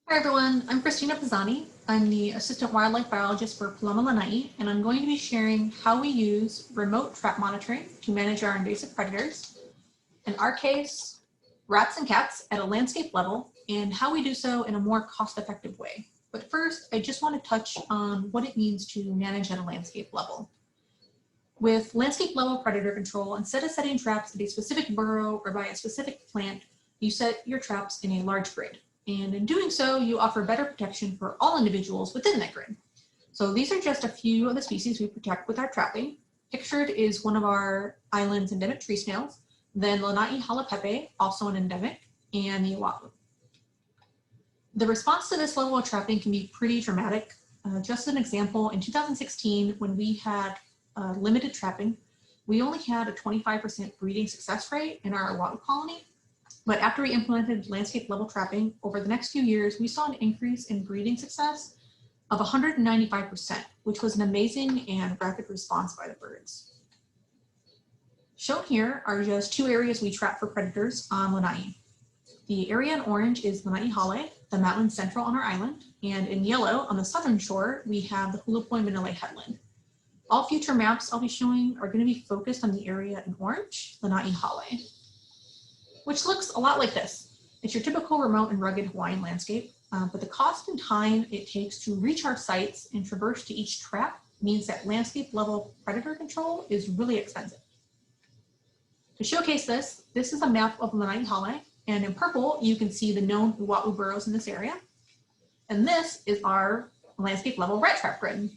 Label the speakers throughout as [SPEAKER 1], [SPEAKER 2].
[SPEAKER 1] Hi everyone, I'm Christina Pisani. I'm the Assistant Wildlife Biologist for Paloma Lanai, and I'm going to be sharing how we use remote trap monitoring to manage our invasive predators. In our case, rats and cats at a landscape level, and how we do so in a more cost-effective way. But first, I just want to touch on what it means to manage at a landscape level. With landscape level predator control, instead of setting traps at a specific burrow or by a specific plant, you set your traps in a large grid. And in doing so, you offer better protection for all individuals within that grid. So these are just a few of the species we protect with our trapping. Pictured is one of our island's endemic tree snails, then Lanai halapepe, also an endemic, and the Oahu. The response to this level of trapping can be pretty dramatic. Just an example, in 2016, when we had limited trapping, we only had a 25% breeding success rate in our Oahu colony. But after we implemented landscape level trapping, over the next few years, we saw an increase in breeding success of 195%, which was an amazing and rapid response by the birds. Shown here are just two areas we trap for predators on Lanai. The area in orange is Lanai Hale, the mountain central on our island, and in yellow on the southern shore, we have the Hulapoi Manile headland. All future maps I'll be showing are going to be focused on the area in orange, Lanai Hale, which looks a lot like this. It's your typical remote and rugged Hawaiian landscape, but the cost and time it takes to reach our sites and traverse to each trap means that landscape level predator control is really expensive. To showcase this, this is a map of Lanai Hale, and in purple, you can see the known Oahu burrows in this area. And this is our landscape level rat trap grid.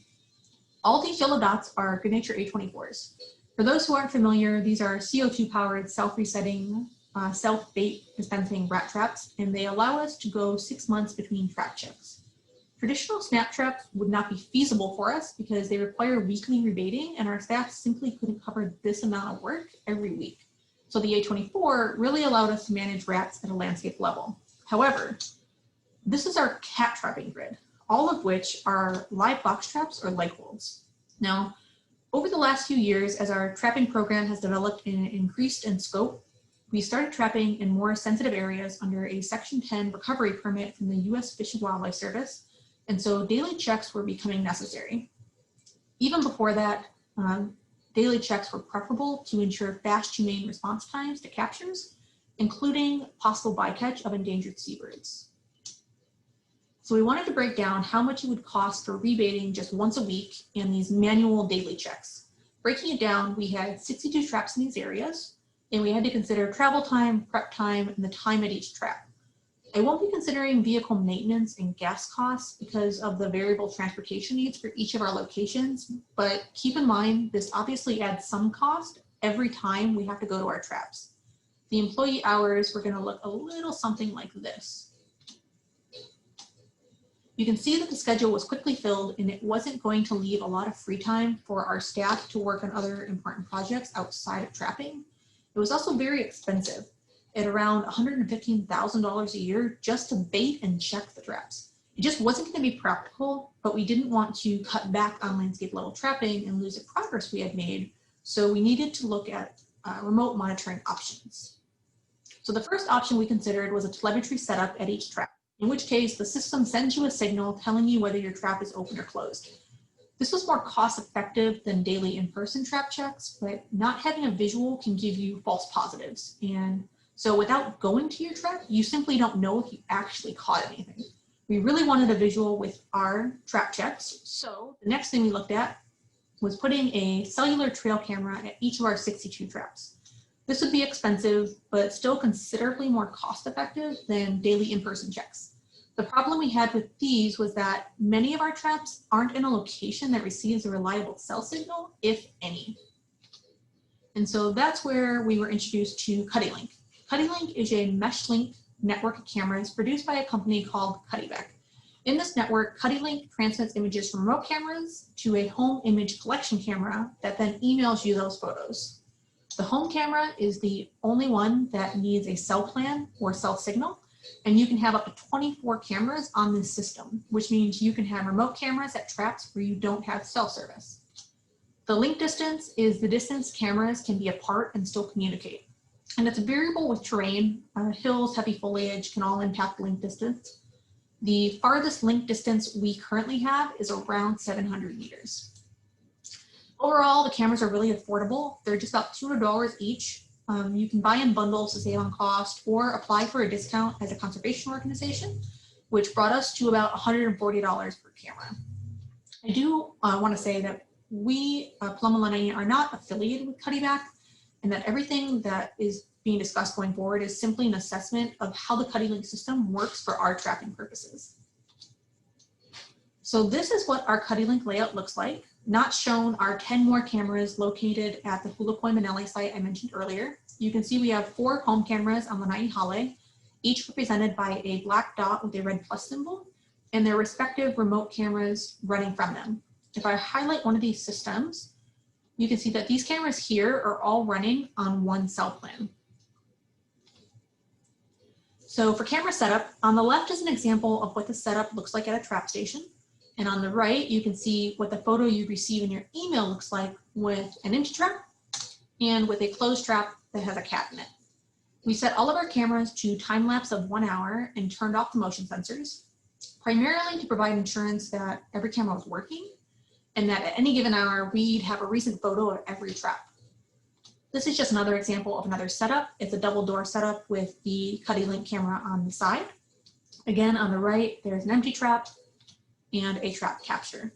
[SPEAKER 1] All these yellow dots are Good Nature A24s. For those who aren't familiar, these are CO2 powered self-resetting self-bait dispensing rat traps, and they allow us to go 6 months between trap checks. Traditional snap traps would not be feasible for us because they require weekly rebaiting, and our staff simply couldn't cover this amount of work every week. So the A24 really allowed us to manage rats at a landscape level. However, this is our cat trapping grid, all of which are live box traps or leg holds. Now, over the last few years, as our trapping program has developed and increased in scope, we started trapping in more sensitive areas under a Section 10 recovery permit from the U.S. Fish and Wildlife Service, and so daily checks were becoming necessary. Even before that, daily checks were preferable to ensure fast, humane response times to captures, including possible bycatch of endangered seabirds. So we wanted to break down how much it would cost for rebaiting just once a week and these manual daily checks. Breaking it down, we had 62 traps in these areas, and we had to consider travel time, prep time, and the time at each trap. I won't be considering vehicle maintenance and gas costs because of the variable transportation needs for each of our locations, but keep in mind, this obviously adds some cost every time we have to go to our traps. The employee hours were going to look a little something like this. You can see that the schedule was quickly filled and it wasn't going to leave a lot of free time for our staff to work on other important projects outside of trapping. It was also very expensive, at around $115,000 a year just to bait and check the traps. It just wasn't going to be practical, but we didn't want to cut back on landscape level trapping and lose the progress we had made, so we needed to look at remote monitoring options. So the first option we considered was a telemetry setup at each trap, in which case the system sends you a signal telling you whether your trap is open or closed. This was more cost-effective than daily in-person trap checks, but not having a visual can give you false positives. And so without going to your trap, you simply don't know if you actually caught anything. We really wanted a visual with our trap checks. So the next thing we looked at was putting a cellular trail camera at each of our 62 traps. This would be expensive, but still considerably more cost-effective than daily in-person checks. The problem we had with these was that many of our traps aren't in a location that receives a reliable cell signal, if any. And so that's where we were introduced to CUDDELINK. CUDDELINK is a mesh-linked network of cameras produced by a company called CUDDELINK. In this network, CUDDELINK transmits images from remote cameras to a home image collection camera that then emails you those photos. The home camera is the only one that needs a cell plan or cell signal, and you can have up to 24 cameras on this system, which means you can have remote cameras at traps where you don't have cell service. The link distance is the distance cameras can be apart and still communicate. And it's variable with terrain. Hills, heavy foliage can all impact link distance. The farthest link distance we currently have is around 700 meters. Overall, the cameras are really affordable. They're just about $200 each. You can buy in bundles to save on cost or apply for a discount as a conservation organization, which brought us to about $140 per camera. I do want to say that we, Paloma Lanai, are not affiliated with CUDDELINK, and that everything that is being discussed going forward is simply an assessment of how the CUDDELINK system works for our trapping purposes. So this is what our CUDDELINK layout looks like. Not shown are 10 more cameras located at the Hulapoi Manele site I mentioned earlier. You can see we have 4 home cameras on Lanai Hale, each represented by a black dot with a red plus symbol, and their respective remote cameras running from them. If I highlight one of these systems, you can see that these cameras here are all running on one cell plan. So for camera setup, on the left is an example of what the setup looks like at a trap station. And on the right, you can see what the photo you receive in your email looks like with an empty trap and with a closed trap that has a cat in it. We set all of our cameras to time lapse of 1 hour and turned off the motion sensors, primarily to provide assurance that every camera was working and that at any given hour, we'd have a recent photo of every trap. This is just another example of another setup. It's a double door setup with the CUDDELINK camera on the side. Again, on the right, there's an empty trap and a trap capture.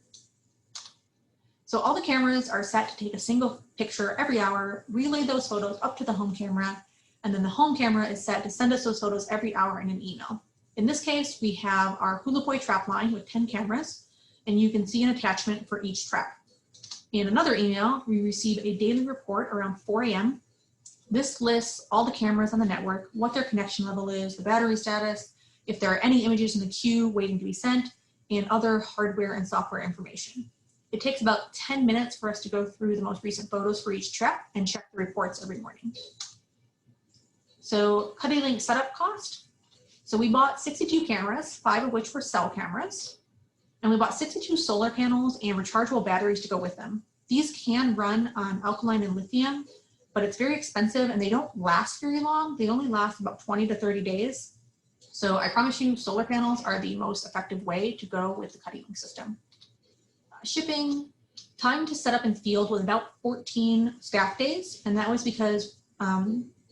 [SPEAKER 1] So all the cameras are set to take a single picture every hour, relay those photos up to the home camera, and then the home camera is set to send us those photos every hour in an email. In this case, we have our Hulapoi trap line with 10 cameras, and you can see an attachment for each trap. In another email, we receive a daily report around 4 a.m. This lists all the cameras on the network, what their connection level is, the battery status, if there are any images in the queue waiting to be sent, and other hardware and software information. It takes about 10 minutes for us to go through the most recent photos for each trap and check the reports every morning. So CUDDELINK setup cost. So we bought 62 cameras, 5 of which were cell cameras, and we bought 62 solar panels and rechargeable batteries to go with them. These can run on alkaline and lithium, but it's very expensive and they don't last very long. They only last about 20 to 30 days. So I promise you, solar panels are the most effective way to go with the CUDDELINK system. Shipping, time to set up in field was about 14 staff days, and that was because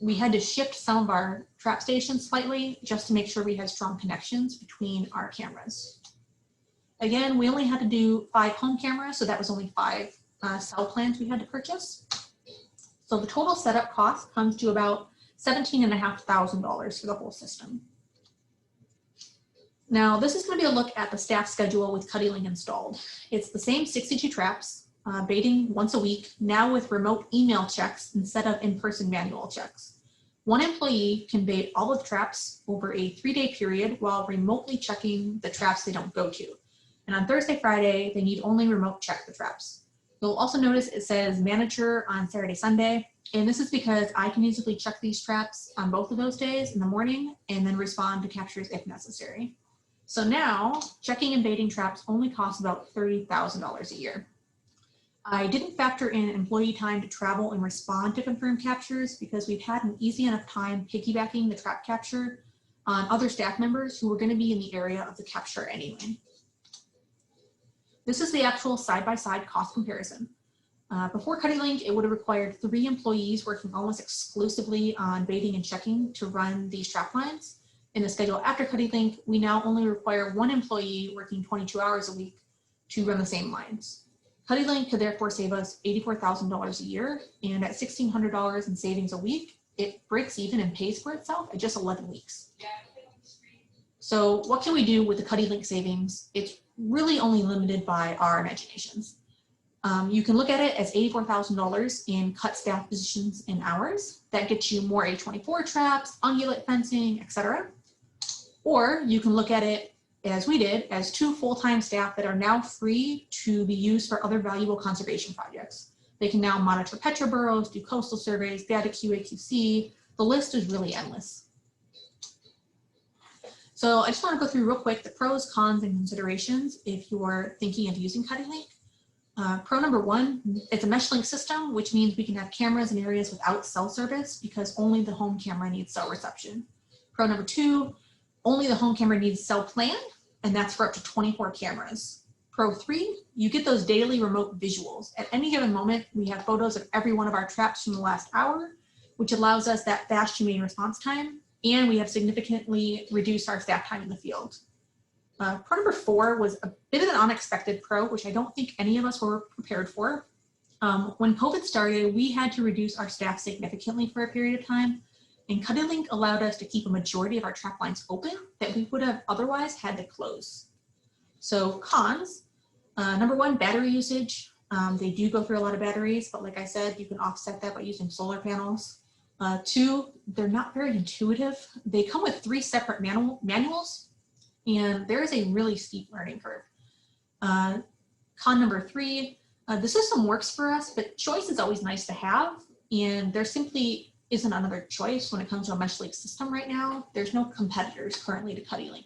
[SPEAKER 1] we had to shift some of our trap stations slightly just to make sure we had strong connections between our cameras. Again, we only had to do 5 home cameras, so that was only 5 cell plans we had to purchase. So the total setup cost comes to about $17,500 for the whole system. Now, this is going to be a look at the staff schedule with CUDDELINK installed. It's the same 62 traps, baiting once a week, now with remote email checks instead of in-person manual checks. One employee can bait all of the traps over a 3-day period while remotely checking the traps they don't go to. And on Thursday, Friday, they need only remote check the traps. You'll also notice it says manager on Saturday, Sunday, and this is because I can easily check these traps on both of those days in the morning and then respond to captures if necessary. So now, checking and baiting traps only costs about $30,000 a year. I didn't factor in employee time to travel and respond to confirmed captures because we've had an easy enough time piggybacking the trap capture on other staff members who were going to be in the area of the capture anyway. This is the actual side-by-side cost comparison. Before CUDDELINK, it would have required 3 employees working almost exclusively on baiting and checking to run these trap lines. In the schedule after CUDDELINK, we now only require 1 employee working 22 hours a week to run the same lines. CUDDELINK could therefore save us $84,000 a year, and at $1,600 in savings a week, it breaks even and pays for itself at just 11 weeks. So what can we do with the CUDDELINK savings? It's really only limited by our imaginations. You can look at it as $84,000 in cut staff positions and hours. That gets you more A24 traps, ungulate fencing, etc. Or you can look at it, as we did, as 2 full-time staff that are now free to be used for other valuable conservation projects. They can now monitor petroburrows, do coastal surveys, data QA/QC. The list is really endless. So I just want to go through real quick the pros, cons, and considerations if you're thinking of using CUDDELINK. Pro number 1, it's a mesh link system, which means we can have cameras in areas without cell service because only the home camera needs cell reception. Pro number 2, only the home camera needs cell plan, and that's for up to 24 cameras. Pro 3, you get those daily remote visuals. At any given moment, we have photos of every one of our traps from the last hour, which allows us that fast humane response time, and we have significantly reduced our staff time in the field. Pro number 4 was a bit of an unexpected pro, which I don't think any of us were prepared for. When COVID started, we had to reduce our staff significantly for a period of time, and CUDDELINK allowed us to keep a majority of our trap lines open that we would have otherwise had to close. So cons, number 1, battery usage. They do go through a lot of batteries, but like I said, you can offset that by using solar panels. 2, they're not very intuitive. They come with 3 separate manuals, and there is a really steep learning curve. Con number 3, the system works for us, but choice is always nice to have, and there simply isn't another choice when it comes to a mesh link system right now. There's no competitors currently to CUDDELINK.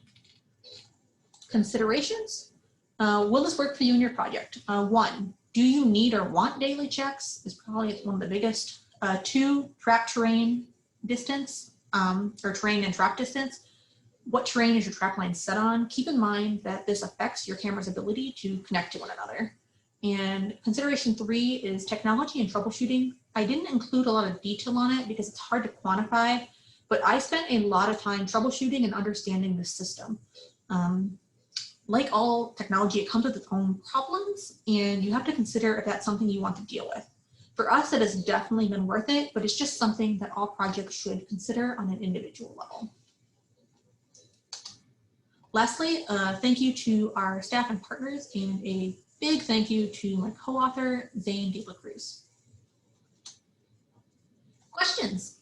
[SPEAKER 1] Considerations. Will this work for you in your project? 1, do you need or want daily checks? Is probably one of the biggest. 2, trap terrain distance, or terrain and trap distance. What terrain is your trap line set on? Keep in mind that this affects your camera's ability to connect to one another. And consideration 3 is technology and troubleshooting. I didn't include a lot of detail on it because it's hard to quantify, but I spent a lot of time troubleshooting and understanding the system. Like all technology, it comes with its own problems, and you have to consider if that's something you want to deal with. For us, it has definitely been worth it, but it's just something that all projects should consider on an individual level. Lastly, thank you to our staff and partners, and a big thank you to my co-author, Zane De La Cruz. Questions?